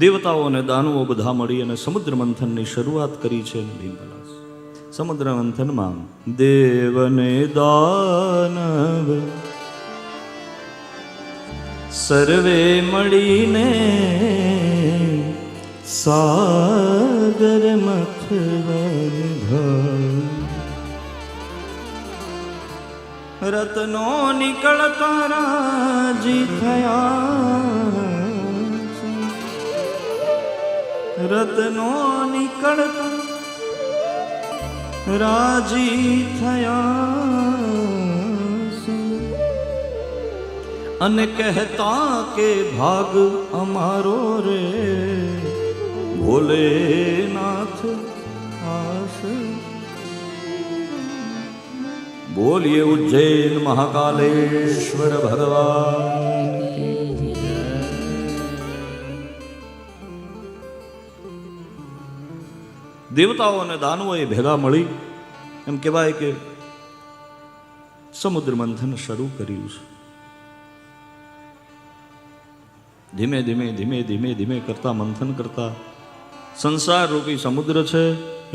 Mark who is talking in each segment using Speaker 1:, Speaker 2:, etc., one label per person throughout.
Speaker 1: દેવતાઓ અને દાનવો બધા મળી અને સમુદ્ર મંથનની શરૂઆત કરી છે. ભીમપલાસ સમુદ્ર મંથનમાં દેવને દાનવ સર્વે મળીને સાગર મથવા રત્નો નીકળતા રાજી થયા, રત્નો નીકળતા રાજી થયા અને કહેતા કે ભાગ અમારો રે ભોલેનાથ આસ. બોલીએ ઉજ્જૈન મહાકાલેશ્વર ભગવાન કી જય. દેવતાઓ અને દાનવોએ ભેગા મળી એમ કહેવાય કે સમુદ્ર મંથન શરૂ કર્યું છે. ધીમે ધીમે ધીમે ધીમે ધીમે કરતા મંથન કરતા સંસાર રૂપી સમુદ્ર છે,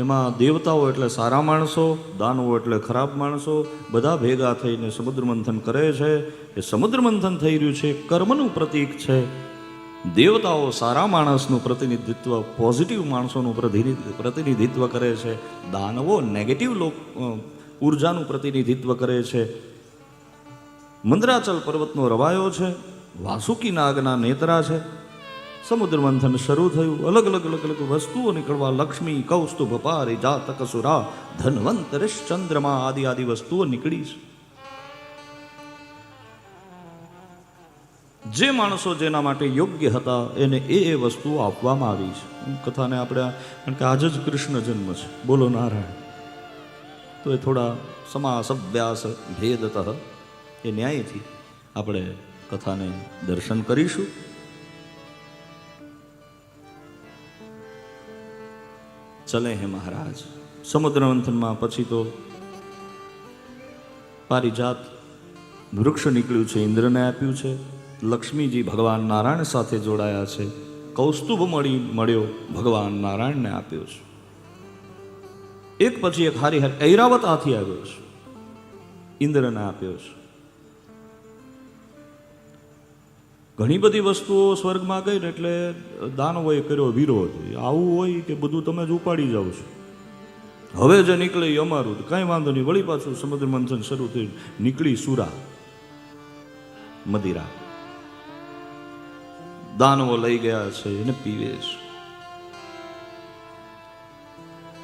Speaker 1: એમાં દેવતાઓ એટલે સારા માણસો, દાનવો એટલે ખરાબ માણસો, બધા ભેગા થઈને સમુદ્ર મંથન કરે છે. એ સમુદ્ર મંથન થઈ રહ્યું છે કર્મનું પ્રતીક છે. દેવતાઓ સારા માણસનું પ્રતિનિધિત્વ, પોઝિટિવ માણસોનું પ્રતિનિધિત્વ કરે છે. દાનવો નેગેટિવ ઉર્જાનું પ્રતિનિધિત્વ કરે છે. મંદરાચલ પર્વતનો રવાયો છે, વાસુકી નાગના નેત્રા છે. સમુદ્ર મંથન શરૂ થયું. અલગ અલગ અલગ અલગ વસ્તુઓ નીકળવા, લક્ષ્મી, કૌસ્તુભ, પારી, જાતક, સુરા, ધન્વંતરિશ, ચંદ્રમા આદિ આદિ વસ્તુઓ નીકળી છે. જે માણસો જેના માટે યોગ્ય હતા એને એ વસ્તુઓ આપવામાં આવી છે. કથાને આપણે કારણ કે આજ જ કૃષ્ણ જન્મ છે, બોલો નારાયણ, તો એ થોડા સમાસ અભ્યાસ ભેદતઃ એ ન્યાયથી આપણે કથાને દર્શન કરીશું. ચલે હે મહારાજ. સમુદ્ર મંથનમાં પછી તો પારિજાત વૃક્ષ નીકળ્યું છે, ઇન્દ્રને આપ્યું છે. લક્ષ્મીજી ભગવાન નારાયણ સાથે જોડાયા છે. કૌસ્તુભ મળ્યો, ભગવાન નારાયણને આપ્યો છે. એક પછી એક હારી ઐરાવત હાથી આવ્યો છે, ઇન્દ્રને આપ્યો છે. ઘણી બધી વસ્તુઓ સ્વર્ગમાં ગઈ ને એટલે દાનવોએ કર્યો વિરોધ. આવું હોય કે બધું તમે જ ઉપાડી જાઓ છો, હવે જે નીકળે એ અમારું, કાંઈ વાંધો નહીં. વળી પાછું સમુદ્ર મંથન શરૂ થયું. નીકળી સુરા, મદિરા, દાનવો લઈ ગયા છે, એને પીવે છે.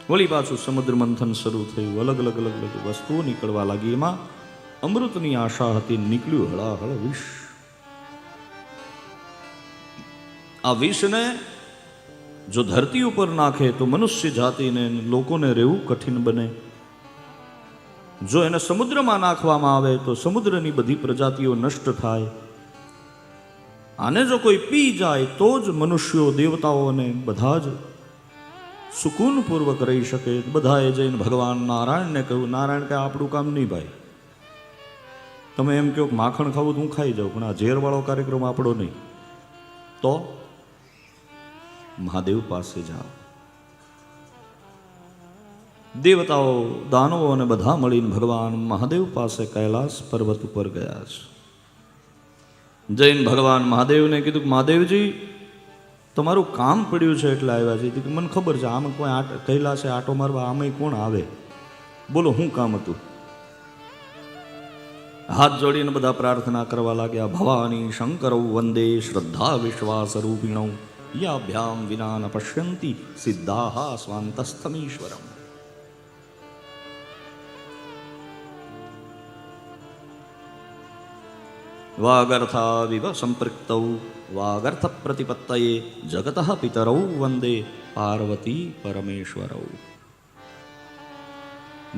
Speaker 1: વળી પાછું સમુદ્ર મંથન શરૂ થયું. અલગ અલગ અલગ અલગ વસ્તુઓ નીકળવા લાગી. એમાં અમૃતની આશા હતી. નીકળ્યું હળાહળ વિષ. આ વિષને જો ધરતી ઉપર નાખે તો મનુષ્ય જાતિને, લોકોને રહેવું કઠિન બને. જો એને સમુદ્રમાં નાખવામાં આવે તો સમુદ્રની બધી પ્રજાતિઓ નષ્ટ થાય. આને જો કોઈ પી જાય તો જ મનુષ્યો, દેવતાઓ અને બધા જ સુકૂનપૂર્વક રહી શકે. બધાએ જઈને ભગવાન નારાયણને કહ્યું. નારાયણ કે આપણું કામ નહીં ભાઈ, તમે એમ કહો માખણ ખાવું તો હું ખાઈ જાઉં, પણ આ ઝેરવાળો કાર્યક્રમ આપણો નહીં. તો મહાદેવ પાસે જાઓ. દેવતાઓ, દાનવો અને બધા મળીને ભગવાન મહાદેવ પાસે કૈલાસ પર્વત ઉપર ગયા છે. જઈને ભગવાન મહાદેવને કીધું કે મહાદેવજી તમારું કામ પડ્યું છે એટલે આવ્યા છે. મને ખબર છે આમાં કોઈ કૈલાસે આટો મારવા આમાં કોણ આવે, બોલો શું કામ હતું? હાથ જોડીને બધા પ્રાર્થના કરવા લાગ્યા. ભવાની શંકરૌ વંદે શ્રદ્ધા વિશ્વાસ રૂપિણૌ યાભ્યામ વિના ન પશ્યંતિ સિદ્ધાહ સ્વાંતસ્થમીશ્વરમ. વાગર્થા વિવ સંપૃક્તૌ વાગર્થ પ્રતિપત્તયે જગતઃ પિતરૌ વંદે પાર્વતી પરમેશ્વરૌ.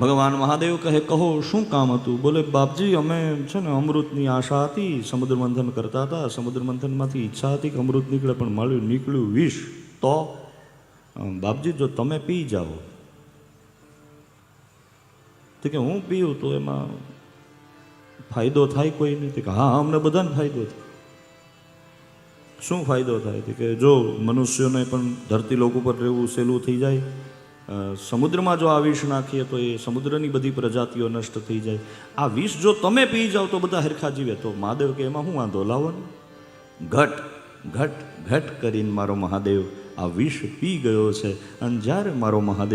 Speaker 1: ભગવાન મહાદેવ કહે કહો શું કામ હતું? બોલે બાપજી અમે છે ને અમૃતની આશા હતી, સમુદ્ર મંથન કરતા હતા, સમુદ્ર મંથનમાંથી ઈચ્છા હતી કે અમૃત નીકળે પણ નીકળ્યું વિષ. તો બાપજી જો તમે પી જાઓ તો કે હું પીવું તો એમાં ફાયદો થાય કોઈ નહીં? કે હા અમને બધાને ફાયદો થાય. શું ફાયદો થાય છે કે જો મનુષ્યોને પણ ધરતી લોક ઉપર રહેવું સહેલું થઈ જાય, સમુદ્રમાં જો આ વિષ નાખીએ તો એ સમુદ્રની બધી પ્રજાતિઓ નષ્ટ થઈ જાય. આ વિષ જો તમે પી જાઓ તો બધા હરખા જીવે. તો મહાદેવ કે એમાં શું વાંધો, લાવો ને. ઘટ ઘટ ઘટ કરીને મારો મહાદેવ આ વિષ પી ગયો છે. અને જ્યારે મારો મહાદેવ